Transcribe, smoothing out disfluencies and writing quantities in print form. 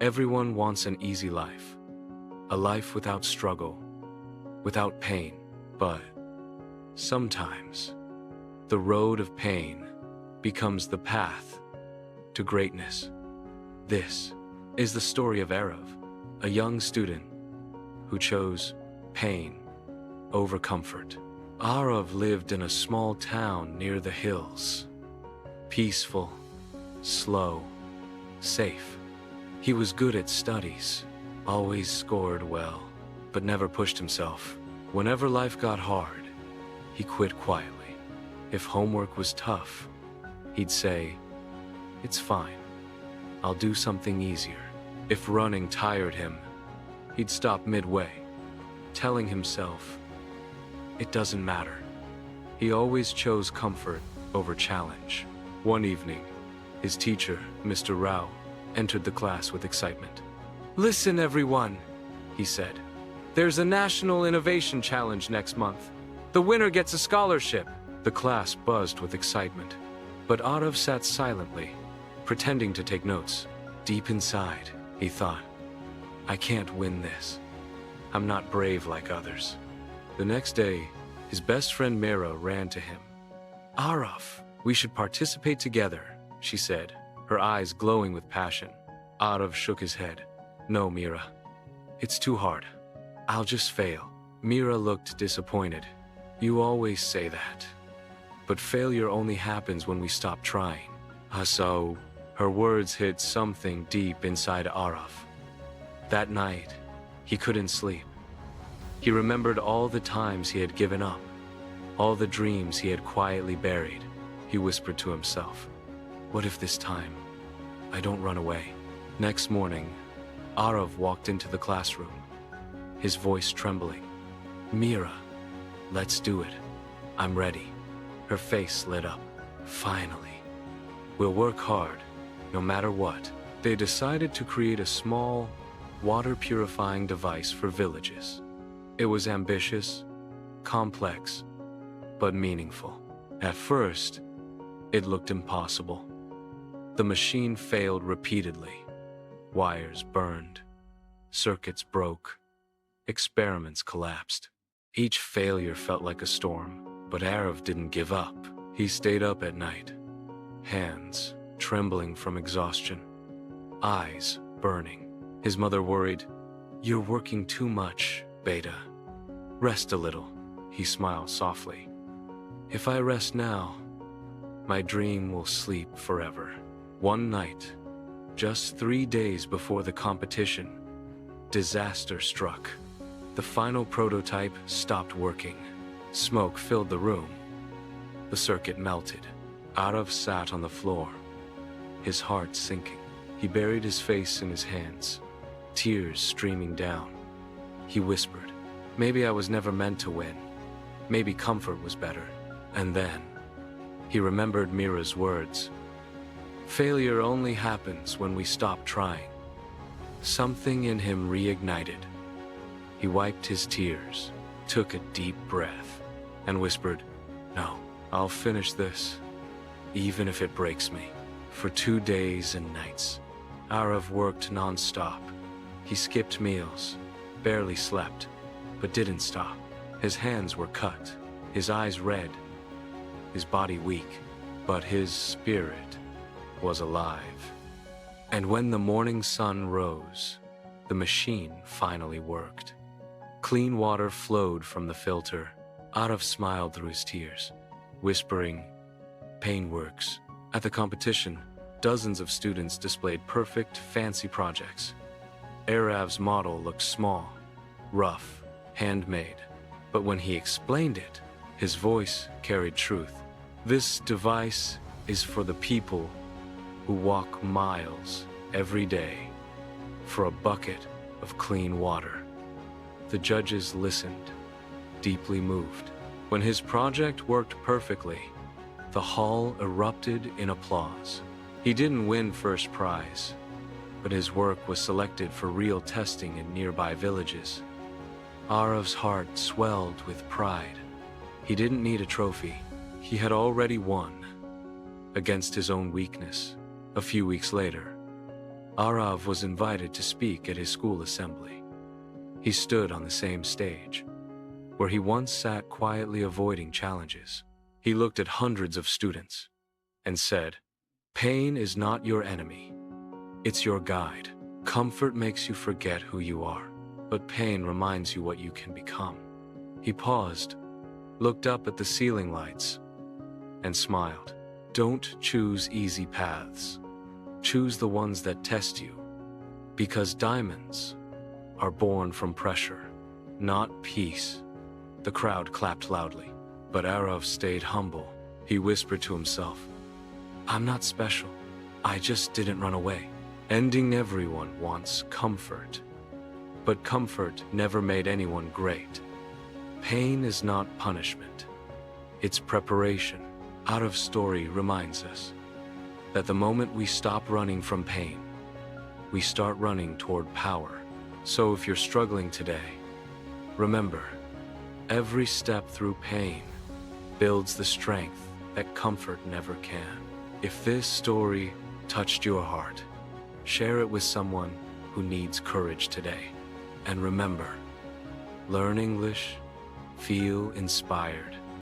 Everyone wants an easy life, a life without struggle, without pain. But sometimes, the road of pain becomes the path to greatness. This is the story of Aarav, a young student who chose pain over comfort. Aarav lived in a small town near the hills. Peaceful, slow, safe. He was good at studies, always scored well, but never pushed himself. Whenever life got hard, he quit quietly. If homework was tough, he'd say, "It's fine, I'll do something easier." If running tired him, he'd stop midway, telling himself, "It doesn't matter." He always chose comfort over challenge. One evening, his teacher, Mr. Rao, entered the class with excitement. "Listen, everyone," he said. "There's a National Innovation Challenge next month. The winner gets a scholarship." The class buzzed with excitement, but Aarav sat silently, pretending to take notes. Deep inside, he thought, "I can't win this. I'm not brave like others." The next day, his best friend Mira ran to him. "Aarav, we should participate together," she said, her eyes glowing with passion. Aarav shook his head. "No, Mira. It's too hard. I'll just fail." Mira looked disappointed. "You always say that. But failure only happens when we stop trying." So, her words hit something deep inside Aarav. That night, he couldn't sleep. He remembered all the times he had given up, all the dreams he had quietly buried. He whispered to himself, "What if this time I don't run away?" Next morning, Aarav walked into the classroom, his voice trembling. "Mira, let's do it. I'm ready." Her face lit up. "Finally. We'll work hard, no matter what." They decided to create a small, water-purifying device for villages. It was ambitious, complex, but meaningful. At first, it looked impossible. The machine failed repeatedly. Wires burned, circuits broke, experiments collapsed. Each failure felt like a storm, but Aarav didn't give up. He stayed up at night, hands trembling from exhaustion, eyes burning. His mother worried, "You're working too much, Beta. Rest a little." He smiled softly. "If I rest now, my dream will sleep forever." One night, just 3 days before the competition, disaster struck. The final prototype stopped working. Smoke filled the room. The circuit melted. Aarav sat on the floor, his heart sinking. He buried his face in his hands, tears streaming down. He whispered, "Maybe I was never meant to win. Maybe comfort was better." And then, he remembered Mira's words. "Failure only happens when we stop trying." Something in him reignited. He wiped his tears, took a deep breath, and whispered, "No, I'll finish this, even if it breaks me." For 2 days and nights, Aarav worked non-stop. He skipped meals, barely slept, but didn't stop. His hands were cut, his eyes red, his body weak, but his spirit was alive. And when the morning sun rose, the machine finally worked. Clean water flowed from the filter. Aarav smiled through his tears, whispering, "Pain works." At the competition, dozens of students displayed perfect, fancy projects. Aarav's model looked small, rough, handmade, but when he explained it, his voice carried truth. "This device is for the people who walk miles every day for a bucket of clean water." The judges listened, deeply moved. When his project worked perfectly, the hall erupted in applause. He didn't win first prize, but his work was selected for real testing in nearby villages. Aarav's heart swelled with pride. He didn't need a trophy. He had already won, against his own weakness. A few weeks later, Aarav was invited to speak at his school assembly. He stood on the same stage, where he once sat quietly avoiding challenges. He looked at hundreds of students and said, "Pain is not your enemy. It's your guide. Comfort makes you forget who you are, but pain reminds you what you can become." He paused, looked up at the ceiling lights, and smiled. Don't choose easy paths. Choose the ones that test you, because diamonds are born from pressure, not peace. The crowd clapped loudly, but Aarav stayed humble. He whispered to himself, "I'm not special. I just didn't run away." Ending everyone wants comfort, but comfort never made anyone great. Pain is not punishment. It's preparation. Aarav's story reminds us that the moment we stop running from pain, we start running toward power. So if you're struggling today, remember, every step through pain builds the strength that comfort never can. If this story touched your heart, share it with someone who needs courage today. And remember, learn English, feel inspired,